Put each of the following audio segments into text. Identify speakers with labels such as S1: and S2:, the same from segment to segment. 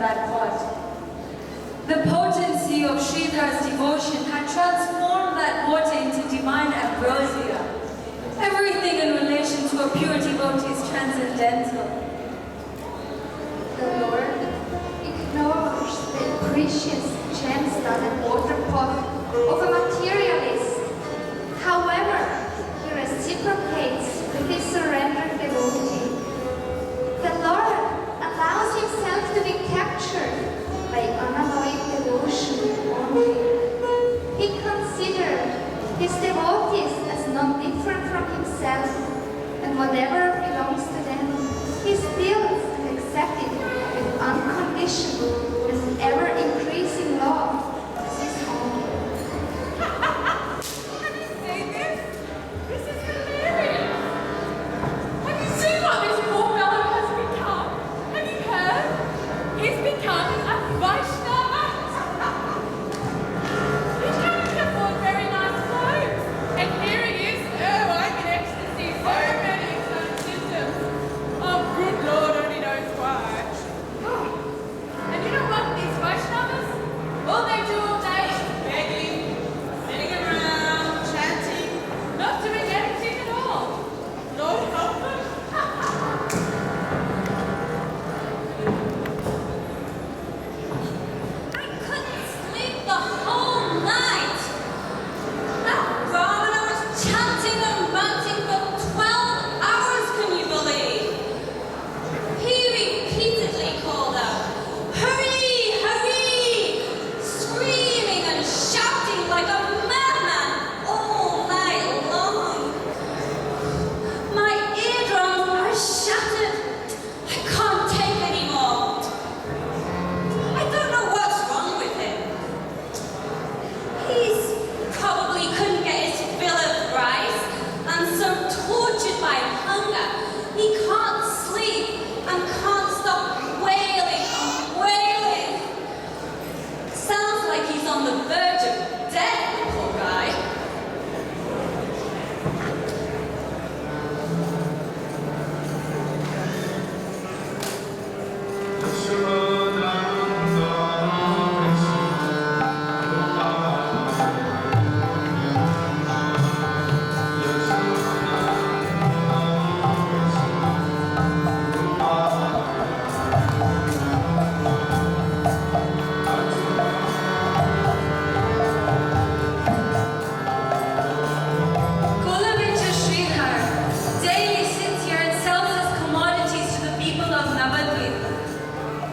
S1: that pot. The potency of Sridhar's devotion had transformed that water into divine ambrosia. Everything in relation to a pure devotee is transcendental.
S2: The Lord ignores the precious gem-studded water pot of a materialist. However, he reciprocates with his surrendered devotee. The Lord allows himself to be captured by unalloyed devotion only. He considered his devotees as not different from himself, and whatever belongs to them, he steals and accepts it with unconditional and ever-increasing love as his own.
S3: Have you seen this? This is hilarious. Have you seen what this poor fellow has become? Have you heard? He's become a Vaishnava. He's trying to afford very nice clothes. And here he is, I'm in ecstasy, so many symptoms. Oh, good Lord, only knows why. And you know what, these Vaishnavas, all they do all day is begging, sitting around, chanting, not doing anything at all. Lord help them.
S4: I couldn't sleep the whole night. That Brahmana was chanting and ranting for 12 hours, can you believe? He repeatedly called out, "Hurry, hurry!" screaming and shouting like a madman all night long. My eardrums are shattered. I can't take any more. I don't know what's wrong with him. He's probably couldn't get his fill of rice and so tortured by hunger, he can't sleep and can't stop wailing and wailing. Sounds like he's on the verge of death, poor guy.
S1: Kulavitra Sridhar daily sits here and sells his commodities to the people of Navadvip.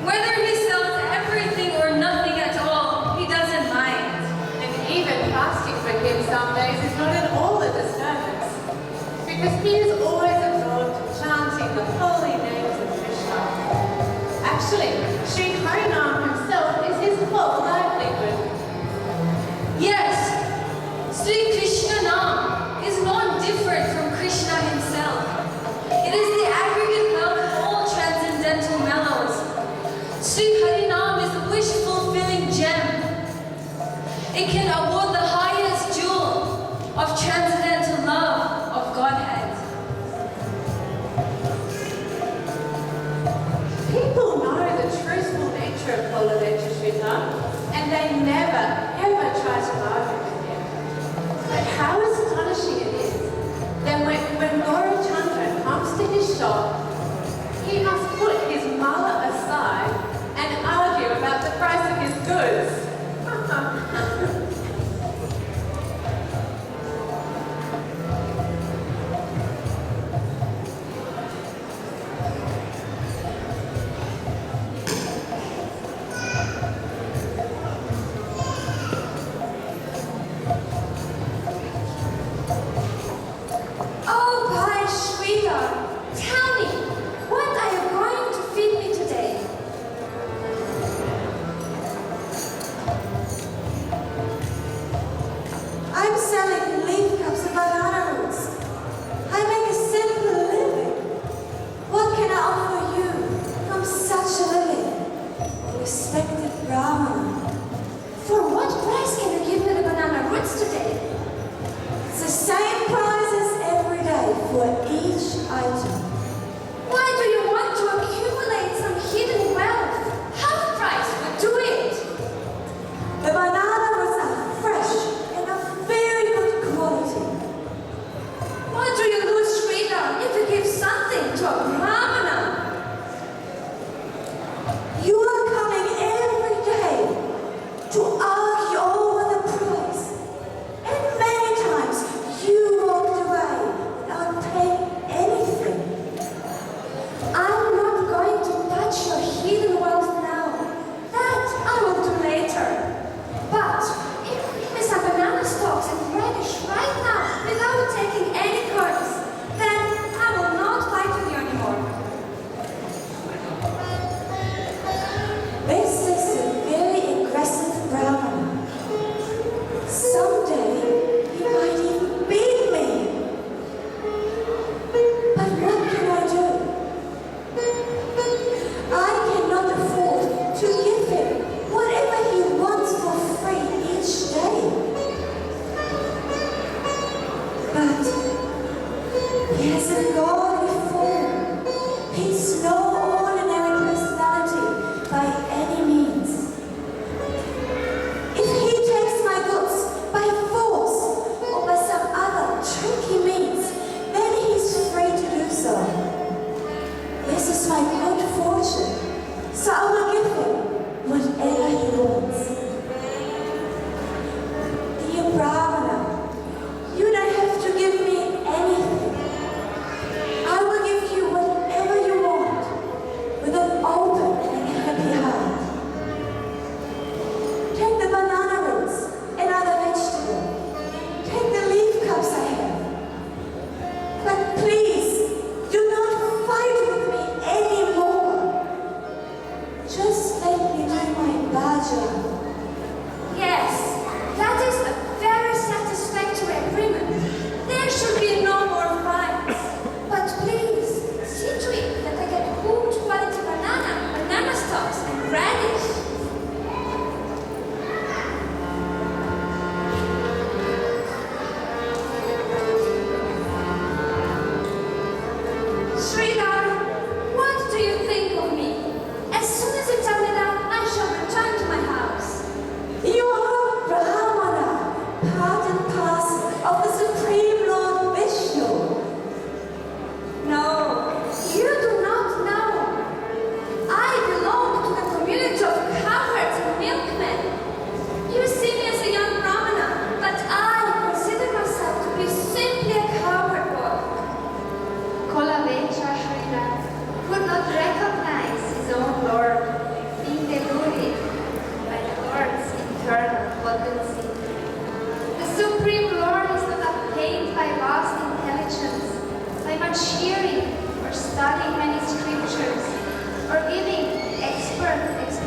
S1: Whether he sells everything or nothing at all, he doesn't mind.
S3: And even fasting for him some days is not at all a disturbance, because he is always absorbed chanting the holy names of Krishna. Actually, Sri Harinam himself is his whole livelihood.
S1: Yes, Sri Krishna Nam is not different from Krishna himself. It is the aggregate wealth of all transcendental mellows. Sri Harinam is a wish-fulfilling gem. It can award the highest jewel of transcendental love of Godhead.
S3: People know the truthful nature of Kulavitra Sridhar, and they never, ever try to argue with him. But how astonishing it is that when Gaura Chandra comes to his shop, he must put his mala aside and argue about the price of his goods.
S2: Oh, Bhai Sridhar, tell me, what are you going to feed me today?
S5: I'm selling leaf cups of banana roots. I make a simple living. What can I offer you from such a living? Respected Brahmana.
S2: For what price can you give me the banana roots today?
S5: It's the same price as every day for each item.
S2: Why do you want to accumulate some hidden wealth? Half price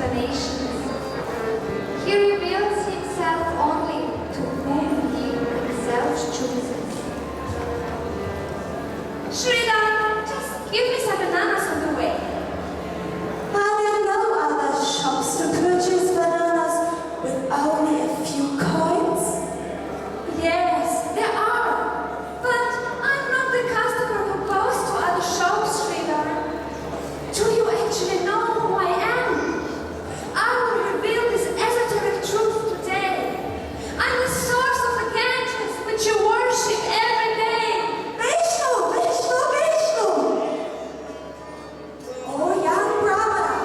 S2: explanations. He reveals himself only to whom he himself chooses. Shrida, just give me some bananas on the way.
S5: Are there no other shops to purchase bananas with only a few coins?
S2: Yes, there are. But I'm not the customer who goes to other shops, Sridhar. Do you actually know who I am? I will reveal this esoteric truth today. I'm the source of the Ganges, which you worship every day.
S5: Vishnu, Vishnu, Vishnu! Oh, young brahmana,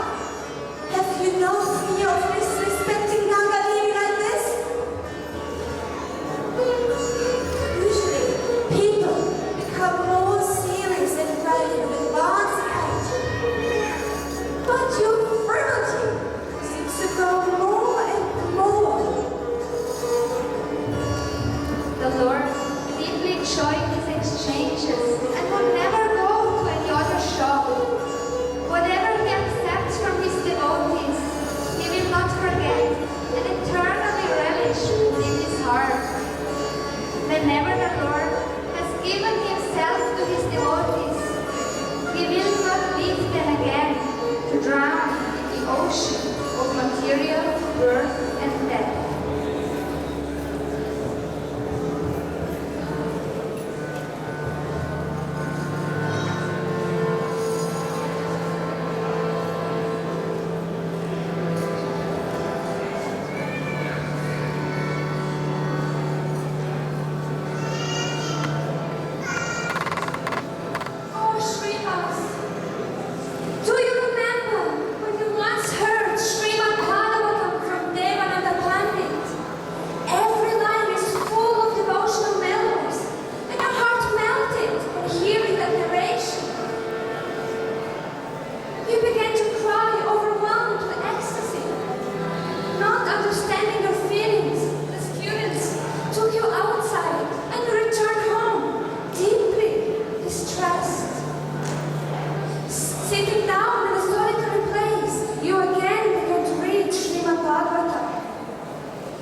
S5: have you no fear of disrespecting Gangadini like this? Usually, people become more serious and grave with advancing age. But your frivolity seems to grow more and more.
S2: The Lord, deeply enjoying his exchanges, and will never go to any other shop. Whatever he accepts from his devotees, he will not forget and eternally relish within his heart. Whenever the Lord has given himself to his devotees, he will not leave them again to drown in the ocean of material birth and death. Oh, Srivas, do you remember when you once heard Srimad Bhagavatam from Devananda Pandit? Every line is full of devotional melodies, and your heart melted when hearing that narration. You began to cry, overwhelmed with ecstasy. Not understanding your feelings, the students took you outside and you returned home, deeply distressed. Sitting down in a solitary place, you again began to read Srimad Bhagavatam.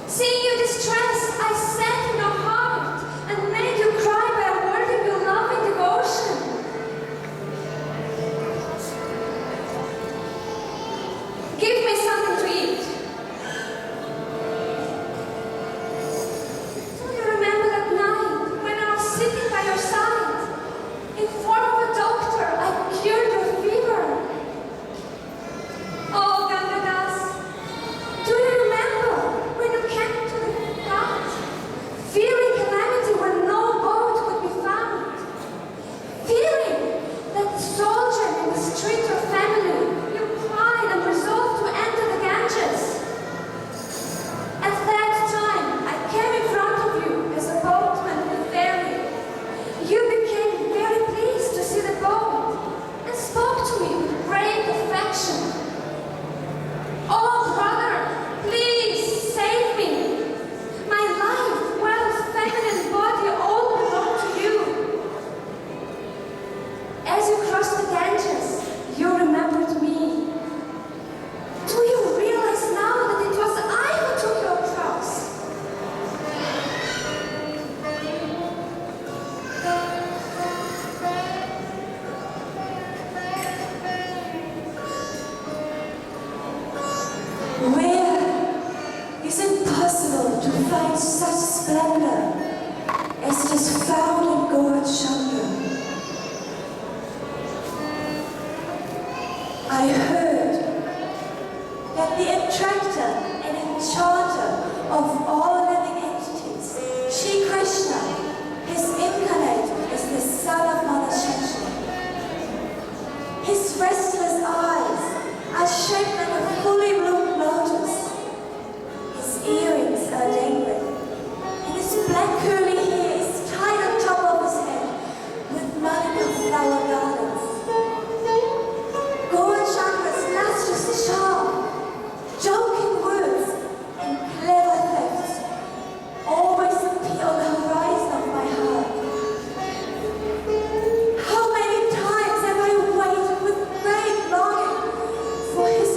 S2: Seeing you distressed, I sat in your heart and made you cry by awarding your loving devotion. Give me something to eat. Do you remember that night when I was sitting by your side? In form of a doctor, I cured your fever. Oh, Gangadas, do you remember when you came to the ghat, fearing calamity where no boat could be found? Fearing that the soldier in the street your family, you cried and resolved to enter the Ganges. At that time, I came in front of you as a boatman in the ferry. You became very pleased to see the boat and spoke to me with great affection. Oh, brother, please save me. My life, wealth, family, and body all belong to you. As you crossed the Ganges, you remembered me. Do you realize now that it was I who took your cross?
S5: Where is it possible to find such splendor as it is found in Gaurachandra? I heard that the attractor and enchanter of all living entities, Shri Krishna, is incarnate as the son of Mother Shashi. His restless eyes are shaped like a fully bloomed lotus. His earrings are dangling, and his black curly hair is tied on top of his head with multiple flower garlands. Gaurachandra's lustrous charm, joking words, and clever thefts always appear on the horizon of my heart. How many times have I waited with great longing for his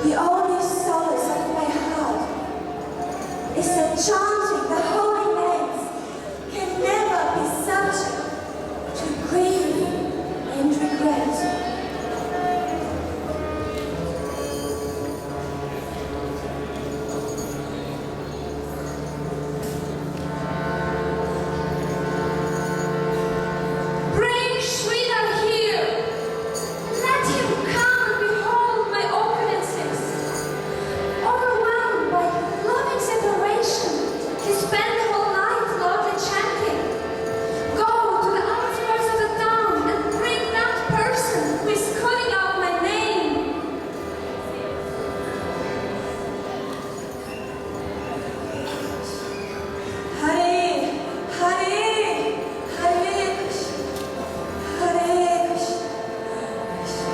S5: The only solace of my heart is that chanting the holy names can never be subject to grief and regret.
S2: Bring Sridhar here. Let him come and behold my opulences. Overwhelmed by loving separation, he spent the whole night loudly chanting. Go to the outskirts of the town and bring that person who is calling out my name.
S5: Hare, Hare, Hare Krishna, Hare Krishna, Krishna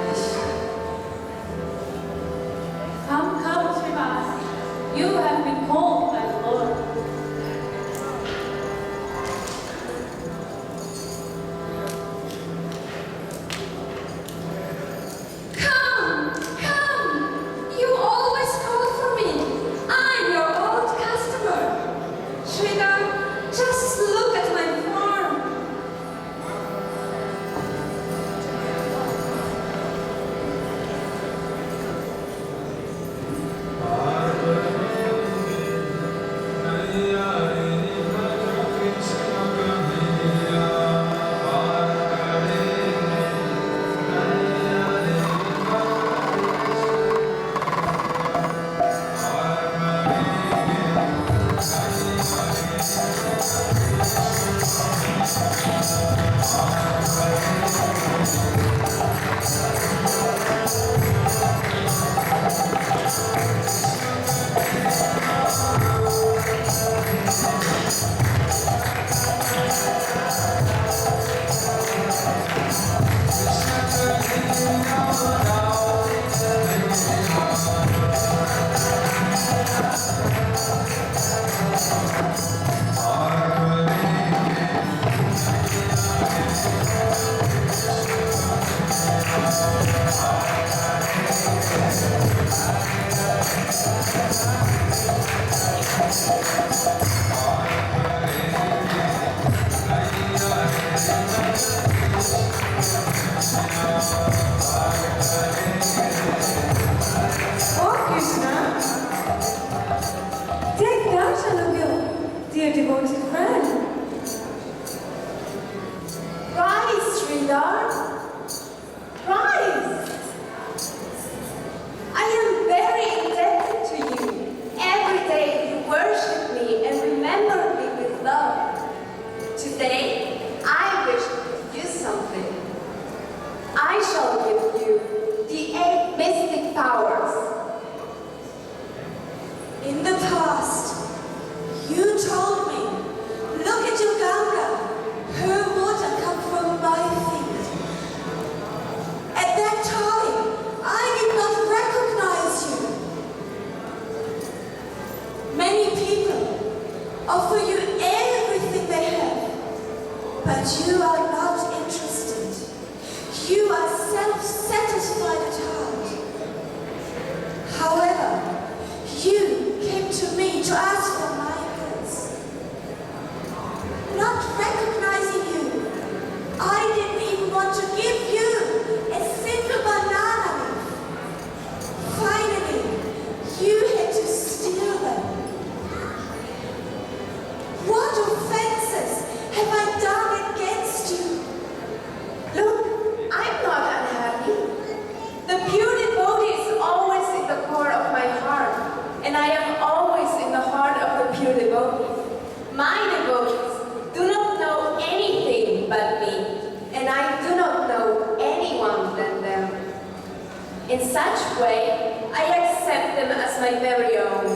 S5: Krishna.
S1: Come, Srivas. You have been called by the Lord.
S2: Come, come. You always call for me. I'm your old customer. Sridhar, just look at my farm.
S5: Oh, Krishna, take darshan of your dear devoted friend. Rise, Sridhar, rise. I am very indebted to you. Every day you worship me and remember me with love. Today, I wish to give you something. I shall give you the 8 mystic powers. In the past, you told me, look at your Ganga, her water comes from my feet. At that time, I did not recognize you. Many people offer you everything they have, but you are not interested. You are self-satisfied at heart. However, you came to me to ask for my goods. Not recognizing you, I didn't even want to give you a single banana leaf. Finally, you had to steal them. What offenses have I done against you? Look, I'm not unhappy. The pure devotee is always in the core of my heart, and I am always in the heart of the pure devotee. My devotees do not know anything but me, and I do not know anyone than them. In such way, I accept them as my very own.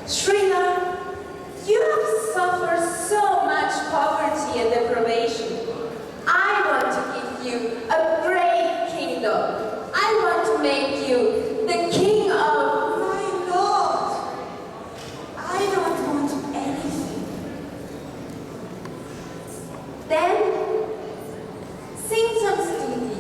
S5: Sridhar, you have suffered so much poverty and deprivation. I want to give you a great kingdom. I want to make you the king of my Lord. I don't want anything. Then sing some stuti.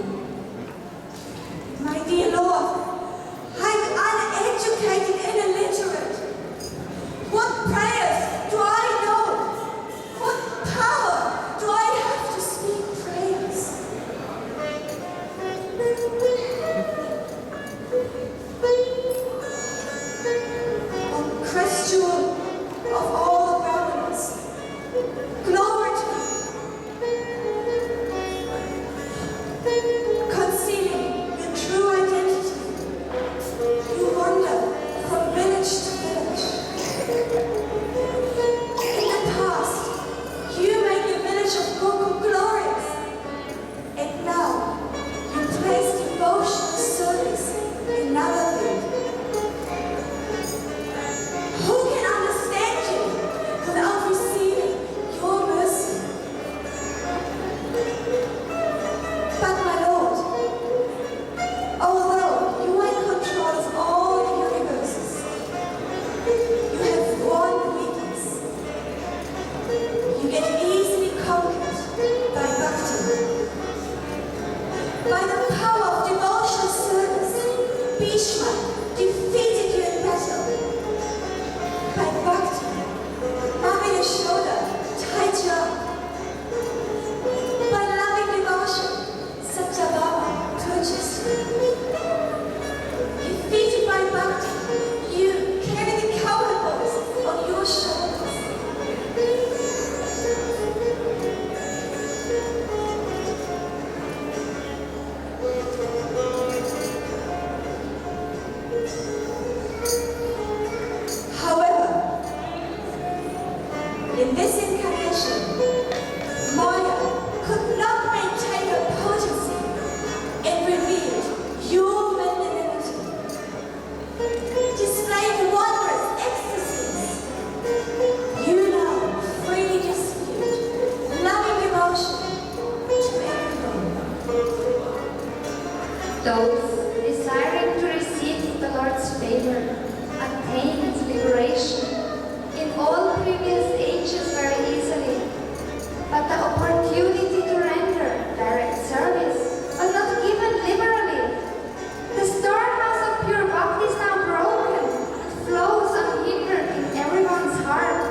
S5: Bhishma defeated you in battle. By bhakti, Mama Yashoda tied you up. By loving devotion, Satyabhama purchased you. Defeated by bhakti, you carry the cowherd boys on your shoulders. However, in this incarnation, Maya could not maintain her potency and revealed your magnanimity, displaying wondrous ecstasies. You now freely distribute loving devotion to everyone.
S2: Those desiring to receive the Lord's favor attained liberation in all previous ages very easily, but the opportunity to render direct service was not given liberally. The storehouse of pure bhakti is now broken. It flows unhindered in everyone's heart.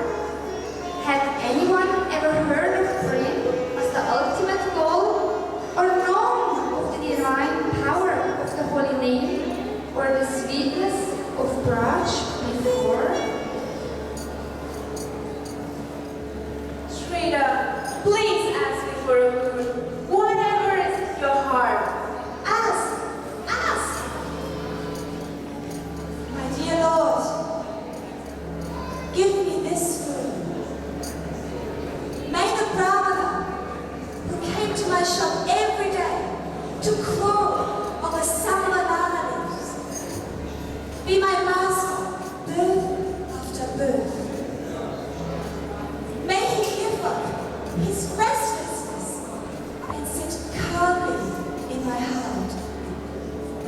S2: Had anyone ever heard of prem as the ultimate goal, or known of the divine power of the holy name, or the sweetness of Braj before?
S6: Shrita, please ask me for a boon. Whatever is in your heart.
S5: Ask, ask. My dear Lord, give me this food. May the brahmana who came to my shop every day to quarrel over samanana leaves be my master birth after birth. May he give up his restlessness and sit calmly in my heart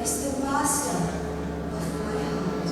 S5: as the master of my heart.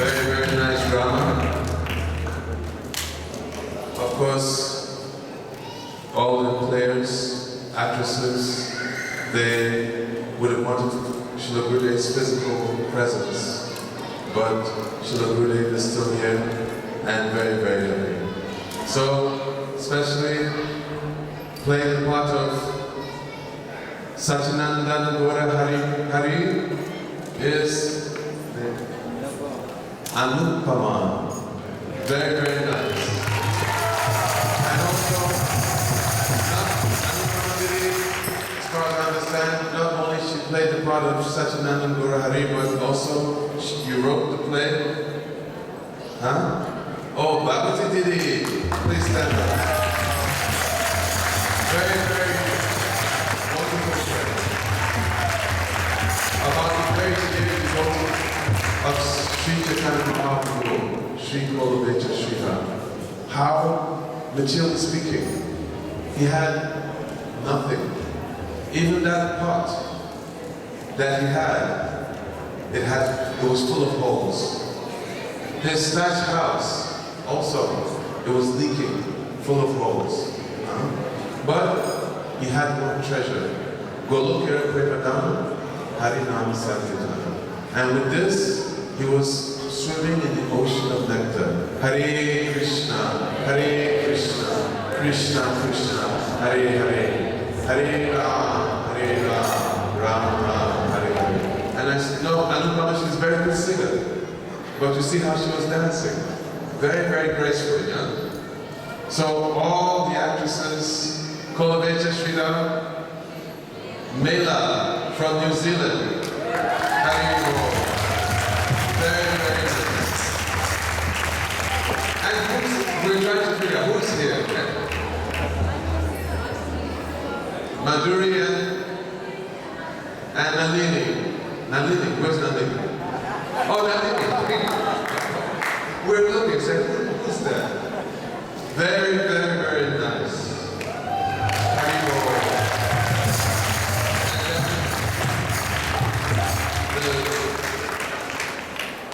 S7: Very, very nice drama. Of course, all the players, actresses, they would have wanted Sheila Gurude's physical presence, but Sheila Gurudev is still here and very, very happy. So, especially playing the part of Sachinandan Gaura Hari is Anupama. Very, very nice. And also, Anupama Diri, as far as I understand, not only she played the part of Sachinandan Gaura Hari, but also you wrote the play. Huh? Oh, Bhagavati Didi, please stand up. Very, very wonderful play. About the very devoted of Sri Chaitanya Mahaprabhu, Sri Kolavecha Sriha. How, materially speaking, he had nothing. Even that pot that he had, it was full of holes. His thatched house, also, it was leaking, full of holes. But he had one treasure. Golokira Prepadana, Harinam Sankirtana. And with this, he was swimming in the ocean of nectar. Hare Krishna, Krishna Krishna, Hare Hare, Hare Ram, Ram Ram, Hare Hare. And I said, no, Anupama, she's a very good singer. But you see how she was dancing? Very, very gracefully, yeah? So all the actresses, Kolavecha Srida, Mela from New Zealand, how do you go? Very, very nice. And we're trying to figure out who's here. Madhuri and Nalini. Nalini, where's Nalini? Oh, Nalini. We're looking, say, who's that? Very, very, very nice.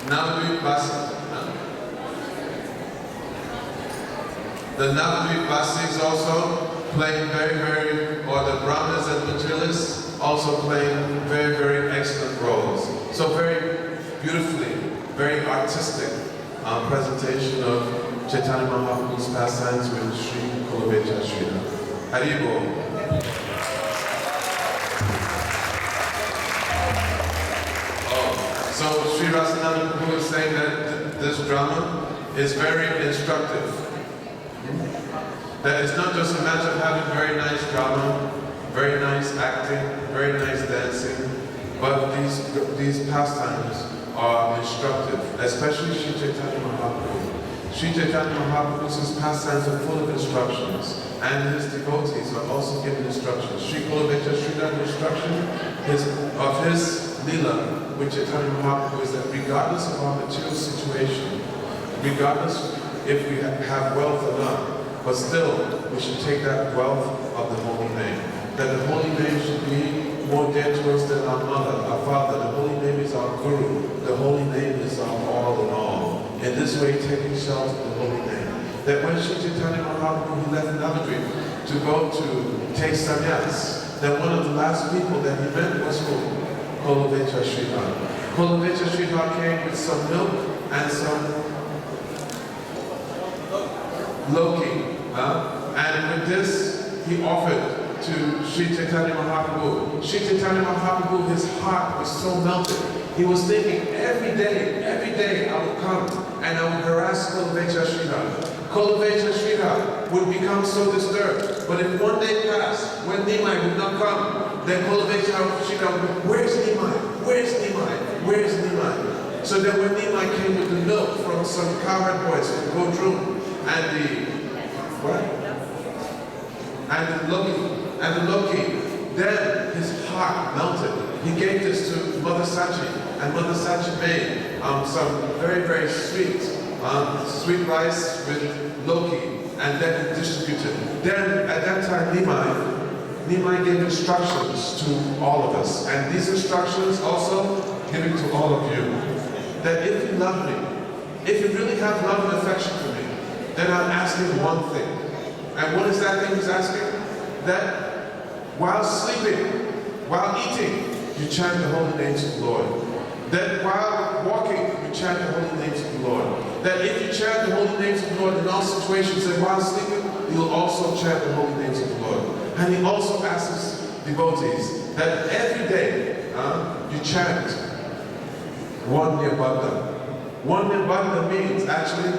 S7: Navadvip Basi. The Navadvip Basi is also playing very, or the Brahmanas and materialists also playing very, very excellent roles. So very beautifully, very artistic presentation of Chaitanya Mahaprabhu's pastimes with Sri Kolavecha Srila. Haribo. So Sri Rasananda Prabhu is saying that this drama is very instructive. That it's not just a matter of having very nice drama, very nice acting, very nice dancing, but these pastimes are instructive, especially Sri Chaitanya Mahaprabhu. Sri Chaitanya Mahaprabhu's pastimes are full of instructions, and his devotees are also given instructions. Sri Kolavecha Srila instruction of his lila with Chaitanya Mahaprabhu is that regardless of our material situation, regardless if we have wealth or not, but still we should take that wealth of the holy name. That the holy name should be more dear to us than our mother, our father. The holy name is our guru. The holy name is our all in all. In this way, taking shelter of the holy name. that when Sri Chaitanya Mahaprabhu he left Navadvip to go to take sannyas, that one of the last people that he met was who? Kolavecha Sridhar. Kolavecha Sridhar came with some milk and some Loki. And with this, he offered to Sri Chaitanya Mahaprabhu. Sri Chaitanya Mahaprabhu, his heart was so melted. He was thinking, every day I will come and I will harass Kolavecha Sridhar. Kolavecha Sridhar would become so disturbed. But if one day passed when Nimai would not come, then Kolavecha Sridhar would be, where's Nimai? Where's Nimai? Where's Nimai? So then when Nimai came with the milk from some cowherd boys from Godrum and the Loki, then his heart melted. He gave this to Mother Sachi, and Mother Sachi made some very, very sweet rice with Loki, and then he distributed. Then at that time Nimai gave instructions to all of us, and these instructions also given to all of you, that if you love me, if you really have love and affection for me, then I'm asking one thing. And what is that thing he's asking? That while sleeping, while eating, you chant the holy names of the Lord. That while walking, you chant the holy names of the Lord. That if you chant the holy names of the Lord in all situations, and while sleeping, you'll also chant the holy names of the Lord. And he also asks devotees that every day you chant one Nirbandha. One Nirbandha means actually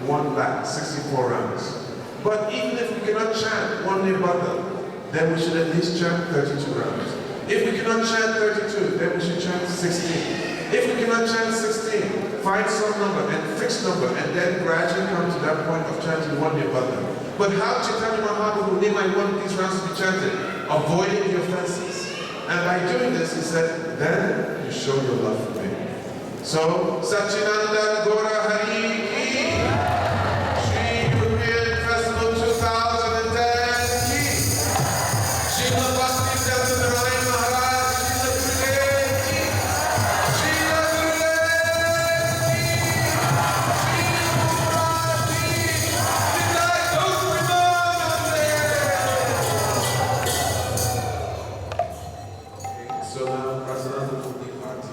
S7: 1 lakh, 64 rounds. But even if we cannot chant one Nirbandha, then we should at least chant 32 rounds. If we cannot chant 32, then we should chant 16. If we cannot chant 16, find some number and fixed number, and then gradually come to that point of chanting one Nirbandha. But how Chaitanya Mahaprabhu Nimai wanted these rounds to be chanted? Avoiding the offenses. And by doing this, he said, then you show your love for me. So, Satchinanda Gora Hari Ki, Shri European Festival 2010 Ki, Srila Bhakti Satyanarai Maharaj, Srila Gurudev Ki, Srila Gurudev Ki, Srila Maharaj Ki, Nitai Gaur Premanande. Okay, so now Prasananda will be party.